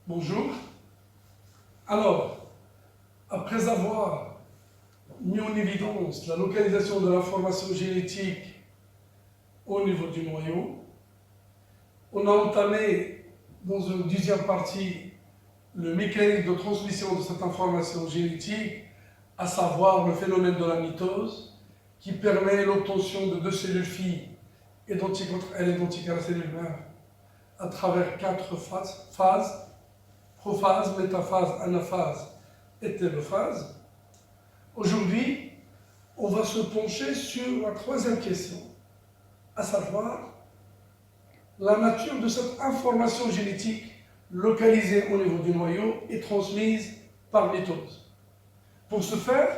Bonjour. Alors, après avoir mis en évidence la localisation de l'information génétique au niveau du noyau, on a entamé dans une deuxième partie le mécanisme de transmission de cette information génétique, à savoir le phénomène de la mitose, qui permet l'obtention de deux cellules filles identiques entre elles, identiques à la cellule mère, à travers 4 phases, prophase, métaphase, anaphase et télophase. Aujourd'hui, on va se pencher sur la troisième question, à savoir la nature de cette information génétique localisée au niveau du noyau et transmise par mitose. Pour ce faire,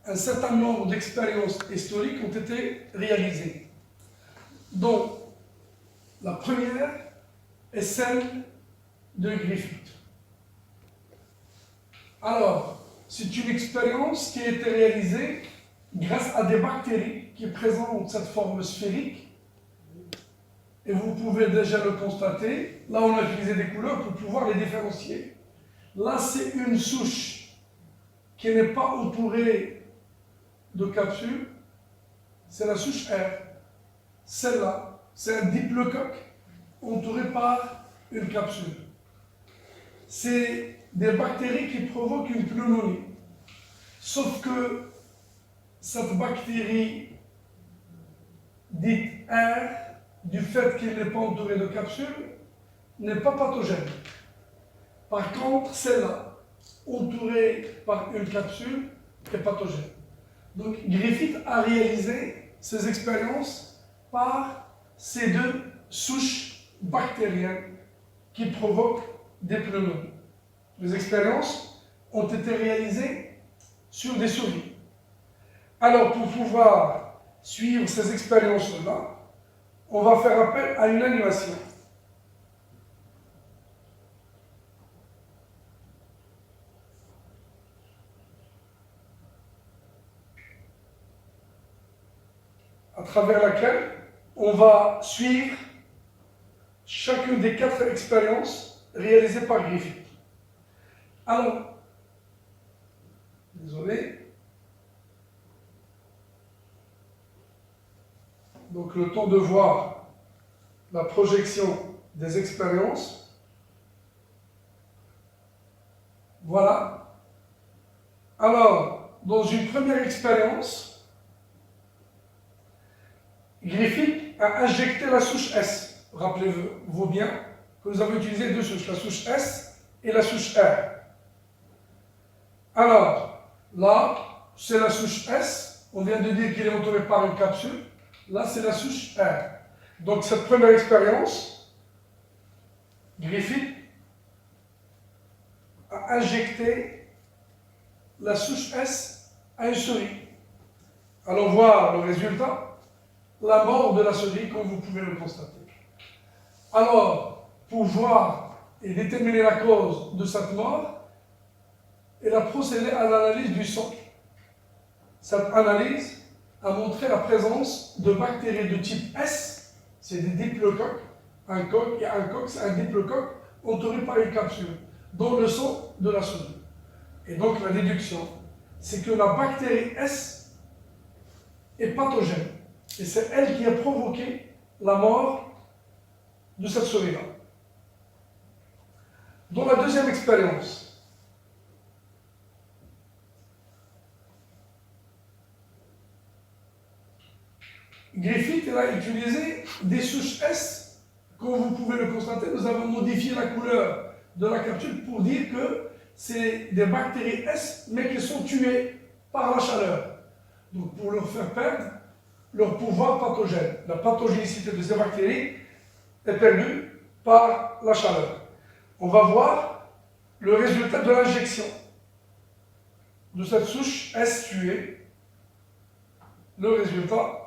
un certain nombre d'expériences historiques ont été réalisées, dont la première est celle de Griffith. Alors, c'est une expérience qui a été réalisée grâce à des bactéries qui présentent cette forme sphérique. Et vous pouvez déjà le constater. Là, on a utilisé des couleurs pour pouvoir les différencier. Là, c'est une souche qui n'est pas entourée de capsules. C'est la souche R. Celle-là, c'est un diplocoque entouré par une capsule. C'est des bactéries qui provoquent une pneumonie. Sauf que cette bactérie dite R, du fait qu'elle n'est pas entourée de capsules, n'est pas pathogène. Par contre, celle-là, entourée par une capsule, est pathogène. Donc Griffith a réalisé ces expériences par ces deux souches bactériennes qui provoquent des pneumonies. Les expériences ont été réalisées sur des souris. Alors, pour pouvoir suivre ces expériences-là, on va faire appel à une animation. À travers laquelle on va suivre chacune des 4 expériences réalisées par Griffith. Alors, désolé. Donc le temps de voir la projection des expériences. Voilà. Alors, dans une première expérience, Griffith a injecté la souche S. Rappelez-vous bien que nous avons utilisé 2 souches, la souche S et la souche R. Alors, là, c'est la souche S. On vient de dire qu'il est entouré par une capsule. Là, c'est la souche R. Donc, cette première expérience, Griffith a injecté la souche S à une souris. Allons voir le résultat, la mort de la souris, comme vous pouvez le constater. Alors, pour voir et déterminer la cause de cette mort, elle a procédé à l'analyse du sang. Cette analyse a montré la présence de bactéries de type S, c'est des diplocoques, un coq et un coq, c'est un diplocoque entouré par une capsule, dans le sang de la souris. Et donc la déduction, c'est que la bactérie S est pathogène, et c'est elle qui a provoqué la mort de cette souris-là. Dans la deuxième expérience, Griffith a utilisé des souches S. Comme vous pouvez le constater, nous avons modifié la couleur de la capsule pour dire que c'est des bactéries S, mais qui sont tuées par la chaleur. Donc pour leur faire perdre leur pouvoir pathogène. La pathogénicité de ces bactéries est perdue par la chaleur. On va voir le résultat de l'injection de cette souche S tuée. Le résultat,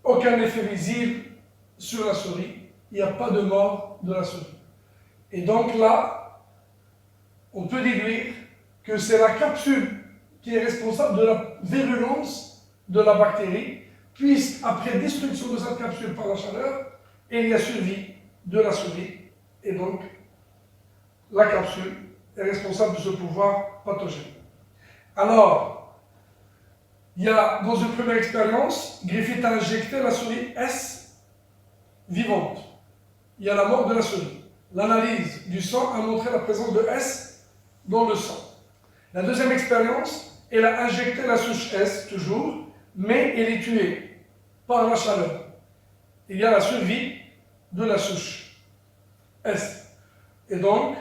aucun effet visible sur la souris, il n'y a pas de mort de la souris. Et donc là, on peut déduire que c'est la capsule qui est responsable de la virulence de la bactérie, puisqu'après destruction de cette capsule par la chaleur, il y a survie de la souris, et donc la capsule est responsable de ce pouvoir pathogène. Alors, il y a, dans une première expérience, Griffith a injecté la souris S vivante. Il y a la mort de la souris. L'analyse du sang a montré la présence de S dans le sang. La deuxième expérience, elle a injecté la souche S, toujours, mais elle est tuée par la chaleur. Il y a la survie de la souche S. Et donc,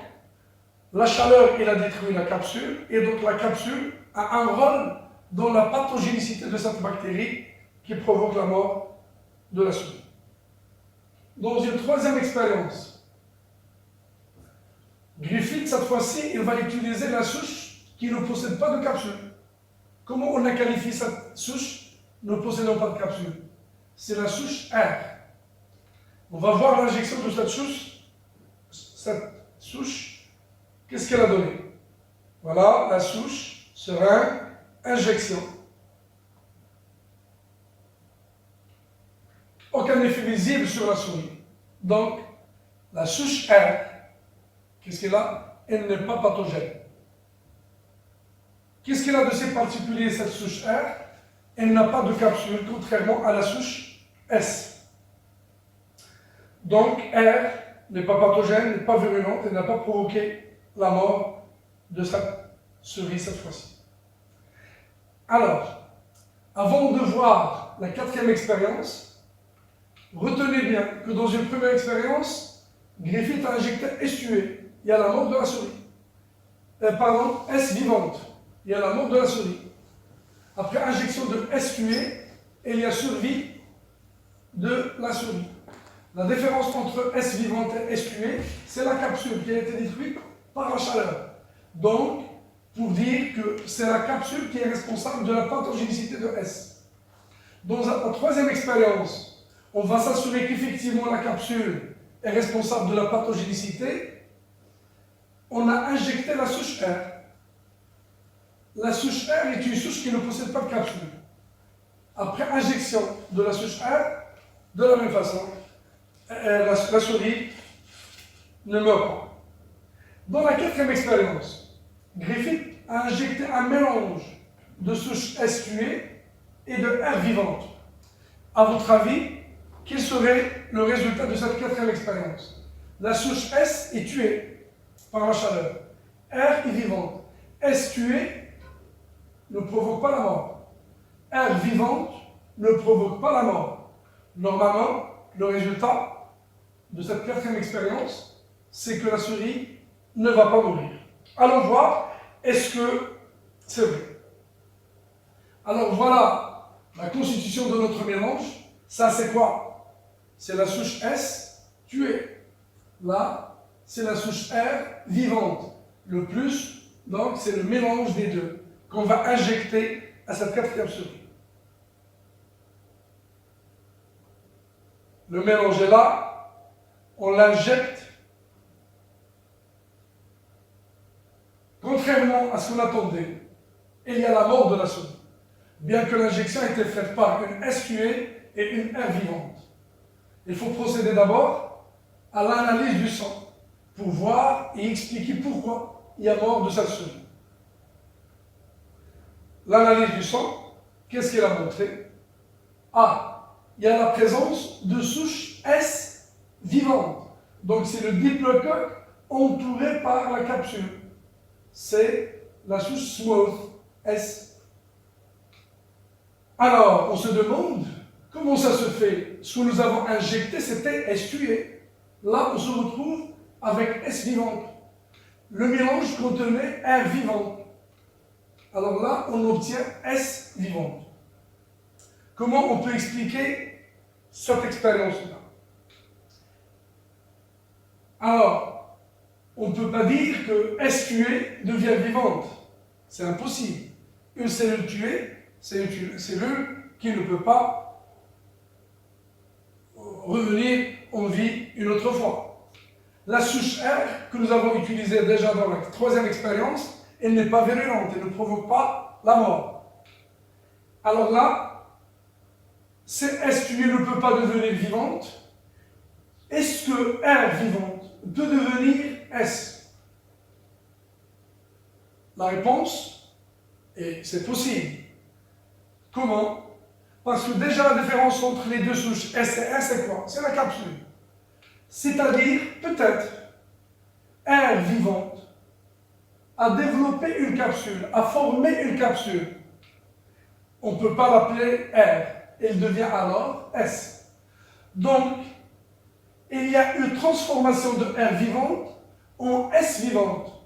la chaleur, elle a détruit la capsule, et donc la capsule a un rôle dans la pathogénicité de cette bactérie qui provoque la mort de la souris. Dans une troisième expérience, Griffith, cette fois-ci, il va utiliser la souche qui ne possède pas de capsule. Comment on a qualifié cette souche ne possédant pas de capsule? C'est la souche R. On va voir l'injection de cette souche, qu'est-ce qu'elle a donné? Voilà, la souche, seringue, injection. Aucun effet visible sur la souris. Donc, la souche R, qu'est-ce qu'elle a? Elle n'est pas pathogène. Qu'est-ce qu'elle a de si particulier, cette souche R? Elle n'a pas de capsule, contrairement à la souche S. Donc, R n'est pas pathogène, n'est pas virulente, elle n'a pas provoqué la mort de cette souris cette fois-ci. Alors, avant de voir la quatrième expérience, retenez bien que dans une première expérience, Griffith a injecté S tué. Il y a la mort de la souris. Pardon, S vivante. Il y a la mort de la souris. Après injection de S tué, il y a survie de la souris. La différence entre S vivante et S tué, c'est la capsule qui a été détruite par la chaleur. Donc, pour dire que c'est la capsule qui est responsable de la pathogénicité de S. Dans la troisième expérience, on va s'assurer qu'effectivement la capsule est responsable de la pathogénicité. On a injecté la souche R. La souche R est une souche qui ne possède pas de capsule. Après injection de la souche R, de la même façon, la souris ne meurt pas. Dans la quatrième expérience, Griffith a injecté un mélange de souche S tuée et de R vivante. À votre avis, quel serait le résultat de cette quatrième expérience? La souche S est tuée par la chaleur. R est vivante. S tuée ne provoque pas la mort. R vivante ne provoque pas la mort. Normalement, le résultat de cette quatrième expérience, c'est que la souris ne va pas mourir. Allons voir, est-ce que c'est vrai? Alors voilà la constitution de notre mélange. Ça, c'est quoi? C'est la souche S tuée. Là, c'est la souche R vivante. Le plus, donc, c'est le mélange des deux qu'on va injecter à cette quatrième souris. Le mélange est là. On l'injecte. Contrairement à ce qu'on attendait, il y a la mort de la souris. Bien que l'injection ait été faite par une S tuée et une R vivante. Il faut procéder d'abord à l'analyse du sang pour voir et expliquer pourquoi il y a mort de cette souris. L'analyse du sang, qu'est-ce qu'elle a montré? A. Il y a la présence de souches S vivante. Donc c'est le diplocoque entouré par la capsule. C'est la souche smooth S. Alors, on se demande comment ça se fait. Ce que nous avons injecté, c'était S tué. Là, on se retrouve avec S vivante. Le mélange contenait R vivante. Alors là, on obtient S vivante. Comment on peut expliquer cette expérience-là? Alors, on ne peut pas dire que S tuée devient vivante. C'est impossible. Une cellule tuée, c'est une cellule qui ne peut pas revenir en vie une autre fois. La souche R, que nous avons utilisée déjà dans la troisième expérience, elle n'est pas virulente, elle ne provoque pas la mort. Alors là, cette S tuée ne peut pas devenir vivante. Est-ce que R vivante peut devenir S? La réponse est c'est possible. Comment? Parce que déjà la différence entre les deux souches S et R, c'est quoi? C'est la capsule. C'est-à-dire, peut-être, R vivante a développé une capsule, a formé une capsule. On ne peut pas l'appeler R. Elle devient alors S. Donc, il y a une transformation de R vivante en S vivante.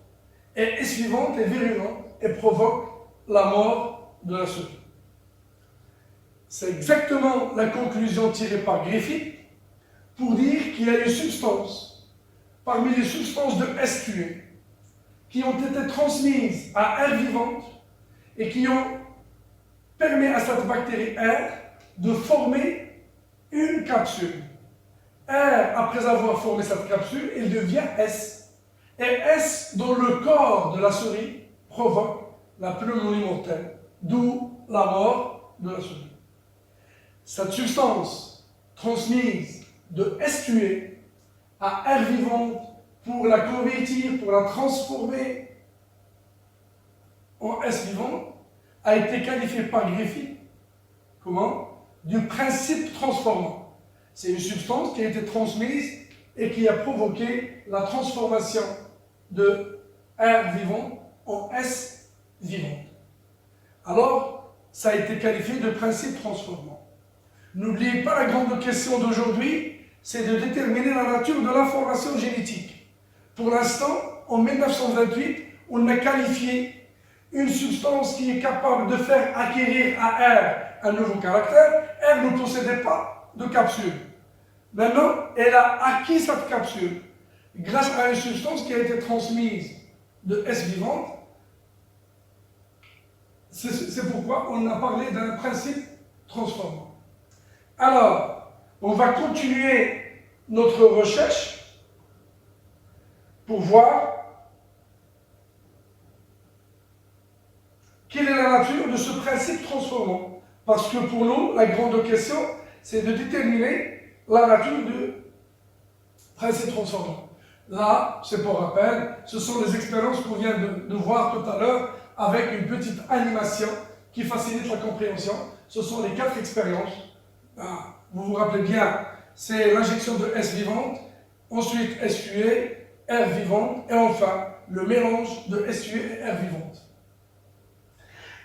Et S vivante est virulente et provoque la mort de la souris. C'est exactement la conclusion tirée par Griffith pour dire qu'il y a une substance, parmi les substances de S tuées, qui ont été transmises à R vivante et qui ont permis à cette bactérie R de former une capsule. R, après avoir formé cette capsule, il devient S. Et S, dans le corps de la souris, provoque la pneumonie mortelle, d'où la mort de la souris. Cette substance transmise de S tué à R vivante pour la convertir, pour la transformer en S vivante, a été qualifiée par Griffith, comment? Du principe transformant. C'est une substance qui a été transmise et qui a provoqué la transformation de R vivant en S vivante. Alors, ça a été qualifié de principe transformant. N'oubliez pas la grande question d'aujourd'hui, c'est de déterminer la nature de l'information génétique. Pour l'instant, en 1928, on a qualifié une substance qui est capable de faire acquérir à R un nouveau caractère. R ne possédait pas de capsule. Maintenant, elle a acquis cette capsule grâce à une substance qui a été transmise de S vivante. C'est pourquoi on a parlé d'un principe transformant. Alors, on va continuer notre recherche pour voir quelle est la nature de ce principe transformant. Parce que pour nous, la grande question, c'est de déterminer la nature du principe transformant. Là, c'est pour rappel, ce sont les expériences qu'on vient de voir tout à l'heure avec une petite animation qui facilite la compréhension. Ce sont les 4 expériences. Vous vous rappelez bien, c'est l'injection de S vivante, ensuite S tué, R vivante, et enfin le mélange de S tué et R vivante.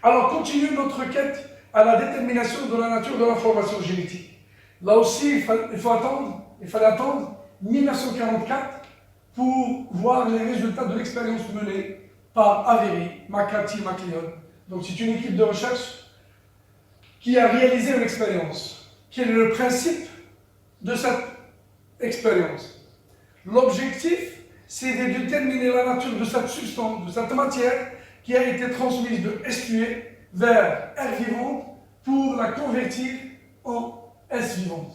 Alors, continuons notre quête à la détermination de la nature de l'information génétique. Là aussi, il fallait attendre 1944 pour voir les résultats de l'expérience menée par Avery, McCarthy, MacLeod. Donc, c'est une équipe de recherche qui a réalisé une expérience. Quel est le principe de cette expérience? L'objectif, c'est de déterminer la nature de cette substance, de cette matière qui a été transmise de S tué vers R vivante pour la convertir en S vivante.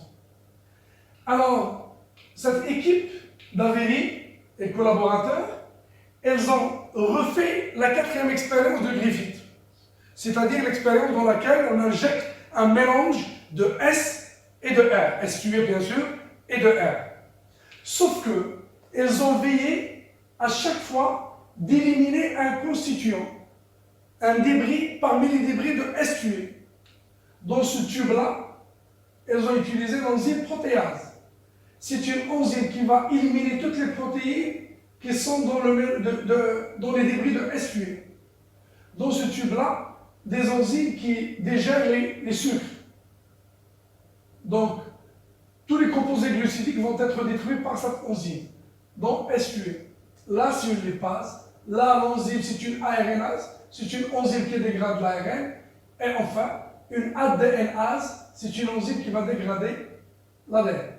Alors, cette équipe d'Avery et collaborateurs, elles ont refait la 4e expérience de Griffith, c'est-à-dire l'expérience dans laquelle on injecte un mélange de S et de R, S tué bien sûr, et de R. Sauf que, elles ont veillé à chaque fois d'éliminer un constituant, un débris parmi les débris de S tué. Dans ce tube-là, elles ont utilisé l'enzyme protéase. C'est une enzyme qui va éliminer toutes les protéines qui sont dans les débris de S tué. Dans ce tube-là, des enzymes qui digèrent les sucres. Donc, tous les composés glucidiques vont être détruits par cette enzyme, donc S tué. Là, c'est une lipase. Là, l'enzyme, c'est une ARNase. C'est une enzyme qui dégrade l'ARN. Et enfin, une ADNase, c'est une enzyme qui va dégrader l'ADN.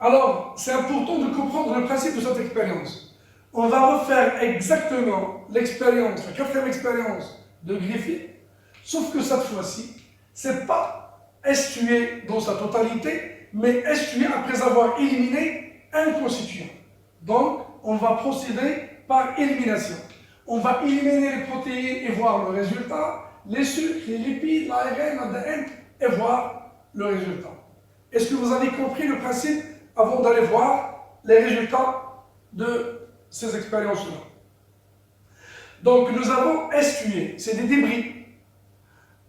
Alors, c'est important de comprendre le principe de cette expérience. On va refaire exactement l'expérience, la 4e expérience de Griffith, sauf que cette fois-ci, c'est pas S tué dans sa totalité, mais S tué après avoir éliminé un constituant. Donc, on va procéder par élimination. On va éliminer les protéines et voir le résultat, les sucres, les lipides, l'ARN, l'ADN, et voir le résultat. Est-ce que vous avez compris le principe avant d'aller voir les résultats de ces expériences-là? Donc nous avons SQA, c'est des débris.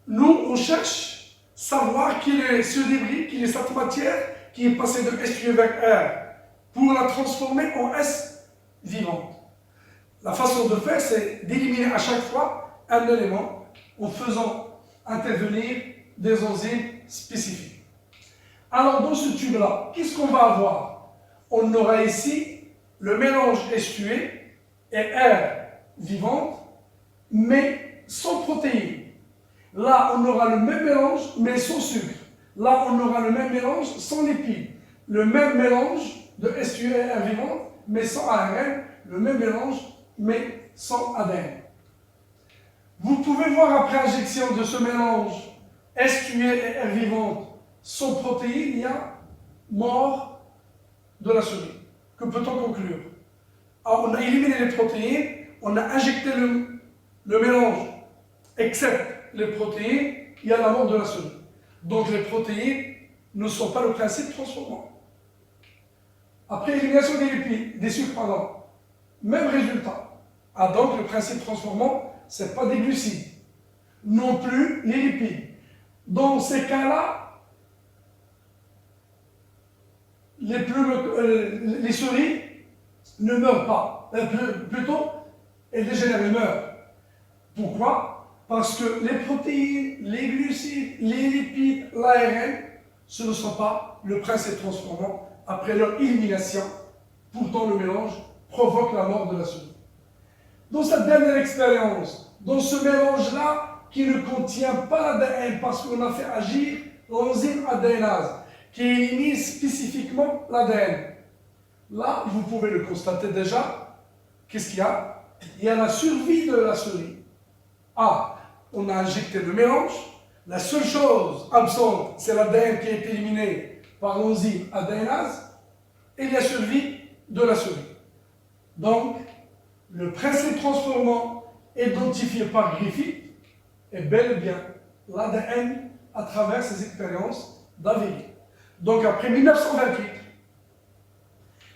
Nous, on cherche à savoir quel est ce débris, quelle est cette matière qui est passée de SQA vers R pour la transformer en S vivante. La façon de faire, c'est d'éliminer à chaque fois un élément en faisant intervenir des enzymes spécifiques. Alors dans ce tube-là, qu'est-ce qu'on va avoir? On aura ici le mélange SQA et R vivante, mais sans protéines. Là, on aura le même mélange, mais sans sucre. Là, on aura le même mélange sans lipides. Le même mélange de SQA et R vivante, mais sans ARN. Le même mélange, mais sans ADN. Vous pouvez voir après injection de ce mélange SQA et R vivante sans protéines, il y a mort de la souris. Que peut-on conclure? Alors, on a éliminé les protéines, on a injecté le mélange, excepté les protéines, il y a la mort de la souris. Donc les protéines ne sont pas le principe transformant. Après élimination des lipides, des sucres, pardon, même résultat. Ah, donc le principe transformant, ce n'est pas des glucides, non plus les lipides. Dans ces cas-là, les souris ne meurent pas. Plutôt, elles dégénèrent, elles meurent. Pourquoi? Parce que les protéines, les glucides, les lipides, l'ARN, ce ne sont pas le principe transformant. Après leur élimination, pourtant le mélange provoque la mort de la souris. Dans cette dernière expérience, dans ce mélange-là, qui ne contient pas l'ADN parce qu'on a fait agir l'enzyme adénase, qui élimine spécifiquement l'ADN. Là, vous pouvez le constater déjà. Qu'est-ce qu'il y a? Il y a la survie de la souris. Ah, on a injecté le mélange. La seule chose absente, c'est l'ADN qui est éliminé par l'enzyme adénase et la survie de la souris. Donc, le principe transformant identifié par Griffith est bel et bien l'ADN à travers ses expériences d'Avery. Donc, après 1928,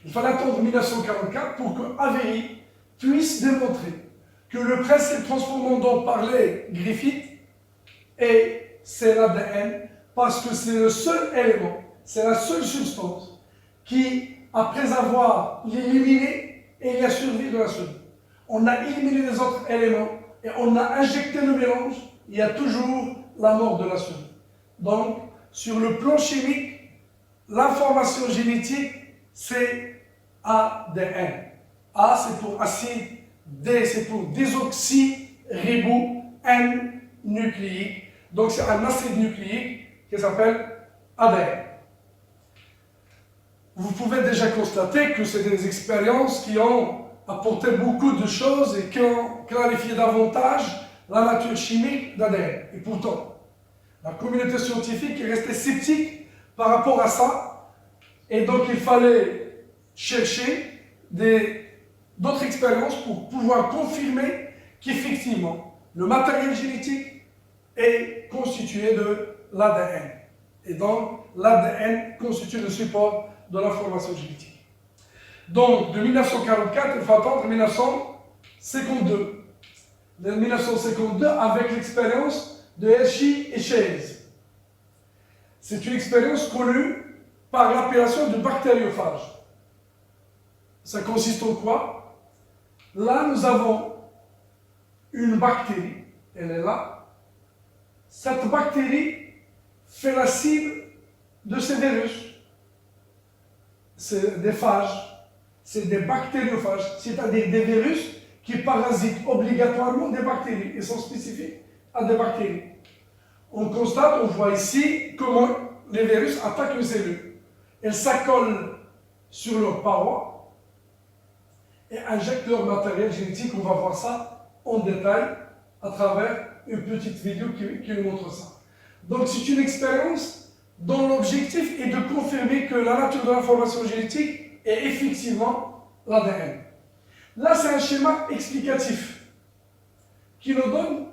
il fallait attendre 1944 pour que Avery puisse démontrer que le principe transformant dont parlait Griffith, c'est l'ADN, parce que c'est le seul élément, c'est la seule substance qui, après avoir éliminé, il y a survie de la souris. On a éliminé les autres éléments et on a injecté le mélange, il y a toujours la mort de la souris. Donc, sur le plan chimique, l'information génétique, c'est ADN. A, c'est pour acide, D, c'est pour désoxyribou, N, nucléique. Donc, c'est un acide nucléique qui s'appelle ADN. Vous pouvez déjà constater que c'est des expériences qui ont apporté beaucoup de choses et qui ont clarifié davantage la nature chimique d'ADN. Et pourtant, la communauté scientifique est restée sceptique par rapport à ça. Et donc, il fallait chercher d'autres expériences pour pouvoir confirmer qu'effectivement, le matériel génétique est constitué de l'ADN. Et donc, l'ADN constitue le support de l'information génétique. Donc, de 1944, il faut attendre 1952. De 1952, avec l'expérience de Hershey et Chase. C'est une expérience connue par l'appellation de bactériophage. Ça consiste en quoi? Là, nous avons une bactérie, elle est là. Cette bactérie fait la cible de ces virus. C'est des phages, c'est des bactériophages, c'est-à-dire des virus qui parasitent obligatoirement des bactéries et sont spécifiques à des bactéries. On constate, on voit ici comment les virus attaquent les cellules. Elles s'accolent sur leurs parois et injectent leur matériel génétique. On va voir ça en détail à travers une petite vidéo qui nous montre ça. Donc c'est une expérience dont l'objectif est de confirmer que la nature de l'information génétique est effectivement l'ADN. Là, c'est un schéma explicatif qui nous donne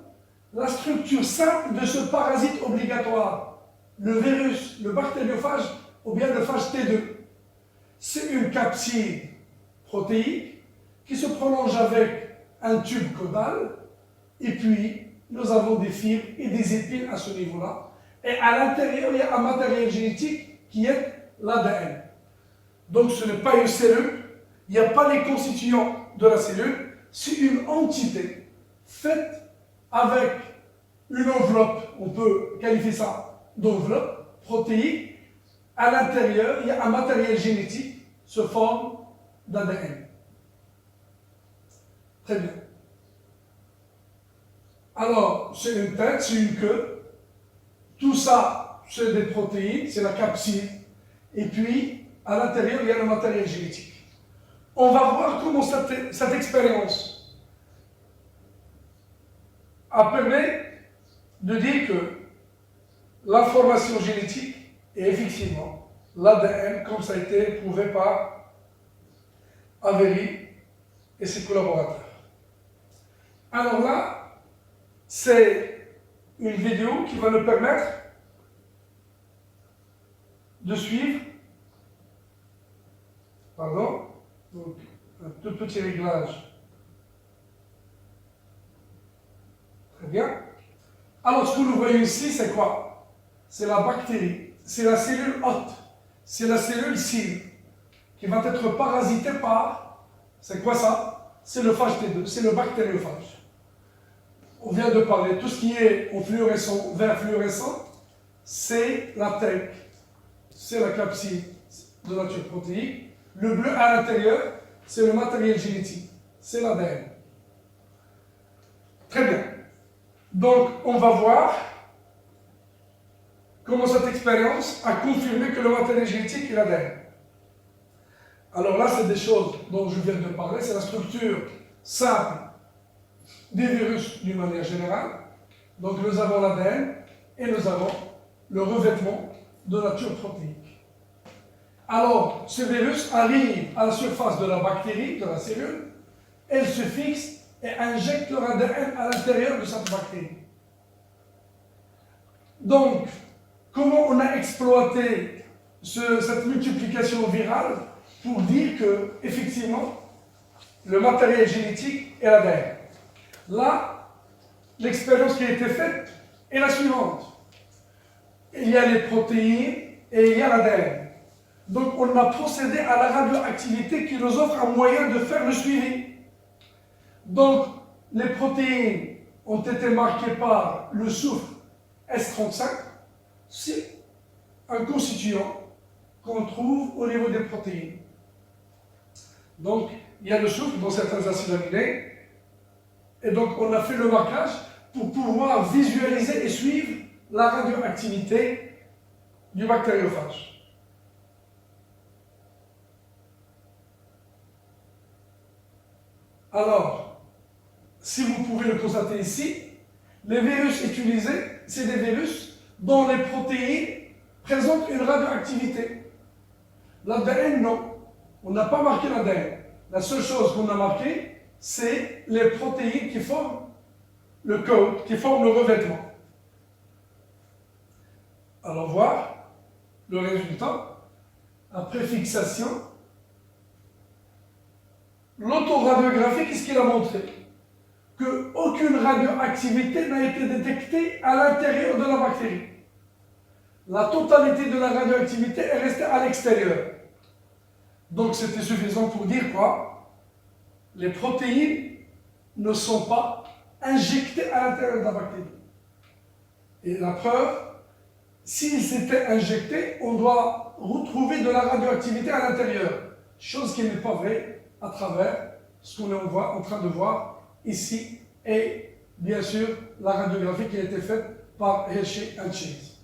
la structure simple de ce parasite obligatoire, le virus, le bactériophage ou bien le phage T2. C'est une capside protéique qui se prolonge avec un tube caudal, et puis nous avons des fibres et des épines à ce niveau-là. Et à l'intérieur, il y a un matériel génétique qui est l'ADN. Donc ce n'est pas une cellule, il n'y a pas les constituants de la cellule, c'est une entité faite avec une enveloppe, on peut qualifier ça d'enveloppe protéique. À l'intérieur, il y a un matériel génétique sous forme d'ADN. Très bien. Alors, c'est une tête, c'est une queue. Tout ça, c'est des protéines, c'est la capside. Et puis, à l'intérieur, il y a le matériel génétique. On va voir comment cette expérience a permis de dire que l'information génétique est effectivement l'ADN, comme ça a été prouvé par Avery et ses collaborateurs. Alors là, c'est une vidéo qui va nous permettre de suivre, pardon, donc un tout petit réglage. Très bien. Alors ce que nous voyons ici, c'est quoi? C'est la bactérie, c'est la cellule hôte, c'est la cellule cible qui va être parasitée par, c'est quoi ça? C'est le phage T2, c'est le bactériophage. On vient de parler, tout ce qui est en fluorescent, vert fluorescent, c'est la tête, c'est la capside de nature protéique. Le bleu à l'intérieur, c'est le matériel génétique, c'est l'ADN. Très bien. Donc, on va voir comment cette expérience a confirmé que le matériel génétique est l'ADN. Alors là, c'est des choses dont je viens de parler, c'est la structure simple des virus d'une manière générale. Donc nous avons l'ADN et nous avons le revêtement de nature protéique. Alors, ce virus arrive à la surface de la bactérie, de la cellule, elle se fixe et injecte leur ADN à l'intérieur de cette bactérie. Donc, comment on a exploité cette multiplication virale pour dire que, effectivement, le matériel génétique est l'ADN. Là, l'expérience qui a été faite est la suivante. Il y a les protéines et il y a l'ADN. Donc, on a procédé à la radioactivité qui nous offre un moyen de faire le suivi. Donc, les protéines ont été marquées par le soufre S35. C'est un constituant qu'on trouve au niveau des protéines. Donc, il y a le soufre dans certains acides aminés. Et donc, on a fait le marquage pour pouvoir visualiser et suivre la radioactivité du bactériophage. Alors, si vous pouvez le constater ici, les virus utilisés, c'est des virus dont les protéines présentent une radioactivité. L'ADN, non. On n'a pas marqué l'ADN. La seule chose qu'on a marquée, c'est les protéines qui forment le code, qui forment le revêtement. Alors, voir le résultat. Après fixation, l'autoradiographie, qu'est-ce qu'il a montré? Qu'aucune radioactivité n'a été détectée à l'intérieur de la bactérie. La totalité de la radioactivité est restée à l'extérieur. Donc c'était suffisant pour dire quoi? Les protéines ne sont pas injectées à l'intérieur de la bactérie. Et la preuve, s'ils s'étaient injectés, on doit retrouver de la radioactivité à l'intérieur. Chose qui n'est pas vraie à travers ce qu'on est en train de voir ici et bien sûr la radiographie qui a été faite par Hershey et Chase.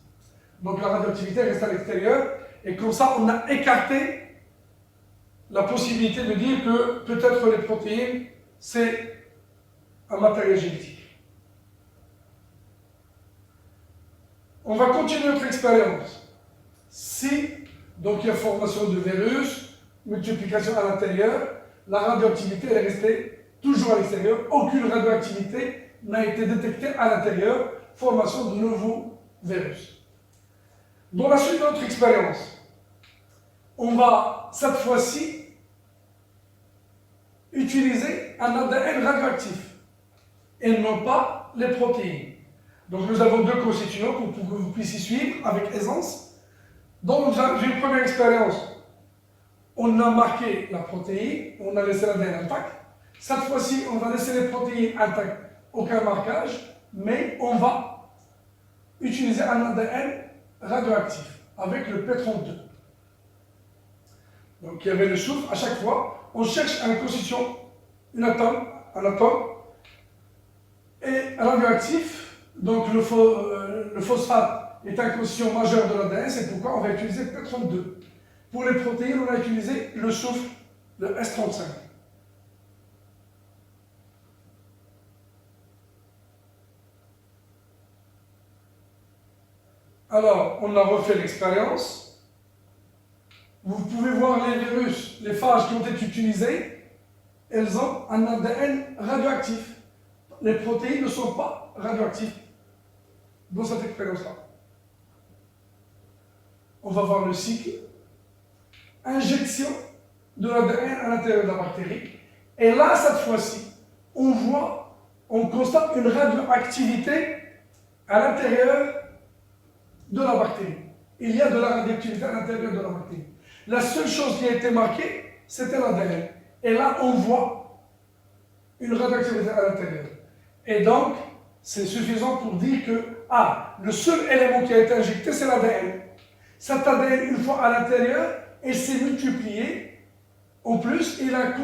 Donc la radioactivité reste à l'extérieur et comme ça on a écarté la possibilité de dire que peut-être les protéines c'est un matériel génétique. On va continuer notre expérience. Si donc il y a formation de virus, multiplication à l'intérieur, la radioactivité elle est restée toujours à l'extérieur, aucune radioactivité n'a été détectée à l'intérieur, formation de nouveaux virus. Dans la suite de notre expérience, on va cette fois-ci utiliser un ADN radioactif et non pas les protéines. Donc nous avons deux constituants pour que vous puissiez suivre avec aisance. Dans une première expérience, on a marqué la protéine, on a laissé l'ADN intact. Cette fois-ci, on va laisser les protéines intactes, aucun marquage, mais on va utiliser un ADN radioactif avec le P32. Donc il y avait le soufre, à chaque fois, on cherche une constitution, un atome, et radioactif, donc le phosphate est un constitution majeur de l'ADN, c'est pourquoi on va utiliser le P32. Pour les protéines, on a utilisé le soufre, le S35. Alors, on a refait l'expérience. Vous pouvez voir les virus, les phages qui ont été utilisées, elles ont un ADN radioactif. Les protéines ne sont pas radioactives dans cette expérience-là. On va voir le cycle. Injection de l'ADN à l'intérieur de la bactérie. Et là, cette fois-ci, on constate une radioactivité à l'intérieur de la bactérie. Il y a de la radioactivité à l'intérieur de la bactérie. La seule chose qui a été marquée, c'était l'ADN. Et là, on voit une radioactivité à l'intérieur. Et donc, c'est suffisant pour dire que, le seul élément qui a été injecté, c'est l'ADN. Cet ADN, une fois à l'intérieur, il s'est multiplié. En plus, il a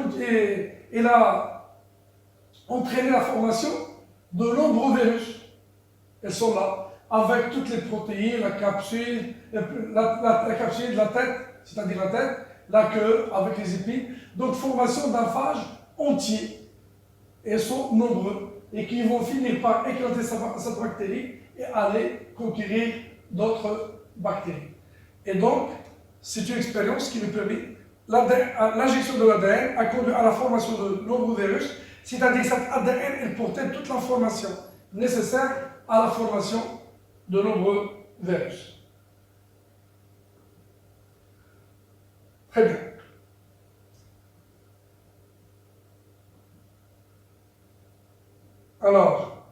entraîné la formation de nombreux virus. Elles sont là, avec toutes les protéines, la capsule, la capsule de la tête, c'est-à-dire la tête, la queue, avec les épines. Donc, formation d'un phage entier. Et elles sont nombreux. Et qui vont finir par éclater cette bactérie et aller conquérir d'autres bactéries. Et donc, c'est une expérience qui nous permet, l'injection de l'ADN a conduit à la formation de nombreux virus, c'est-à-dire que cet ADN, il portait toute l'information nécessaire à la formation de nombreux virus. Très bien. Alors,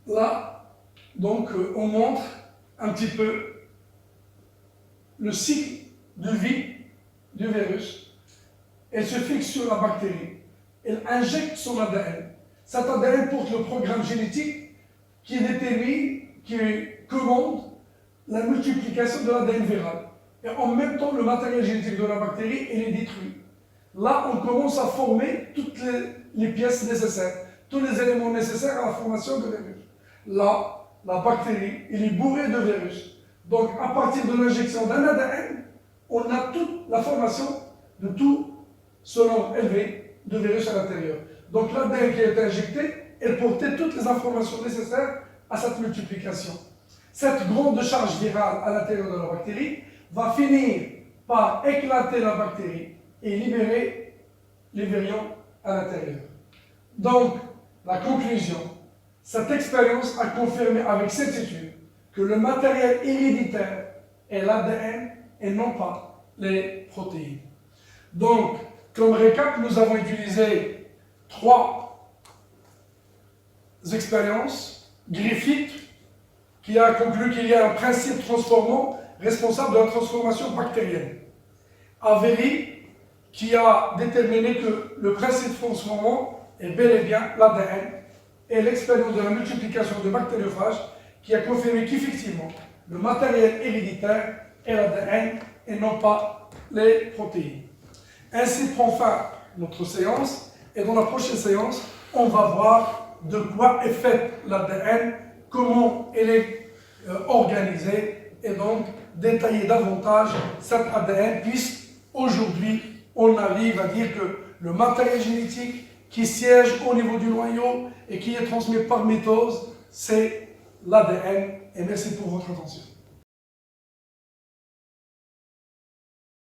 là, donc, on montre un petit peu le cycle de vie du virus. Elle se fixe sur la bactérie. Elle injecte son ADN. Cet ADN porte le programme génétique qui détermine, qui commande la multiplication de l'ADN viral. Et en même temps, le matériel génétique de la bactérie, il est détruit. Là, on commence à former toutes les pièces nécessaires, tous les éléments nécessaires à la formation de virus. Là, la bactérie, elle est bourrée de virus. Donc, à partir de l'injection d'un ADN, on a toute la formation de tout ce nombre élevé de virus à l'intérieur. Donc, l'ADN qui a été injecté, elle portait toutes les informations nécessaires à cette multiplication. Cette grande charge virale à l'intérieur de la bactérie va finir par éclater la bactérie et libérer les virions à l'intérieur. Donc, la conclusion, cette expérience a confirmé avec certitude que le matériel héréditaire est l'ADN et non pas les protéines. Donc, comme récap, nous avons utilisé 3 expériences. Griffith, qui a conclu qu'il y a un principe transformant responsable de la transformation bactérienne. Avery, qui a déterminé que le principe transformant est bel et bien l'ADN, et l'expérience de la multiplication de bactériophages, qui a confirmé qu'effectivement, le matériel héréditaire est l'ADN et non pas les protéines. Ainsi prend fin notre séance, et dans la prochaine séance, on va voir de quoi est fait l'ADN, comment elle est organisée, et donc détailler davantage cet ADN, puisqu'aujourd'hui, on arrive à dire que le matériel génétique qui siège au niveau du noyau et qui est transmis par mitose, c'est l'ADN. Et merci pour votre attention.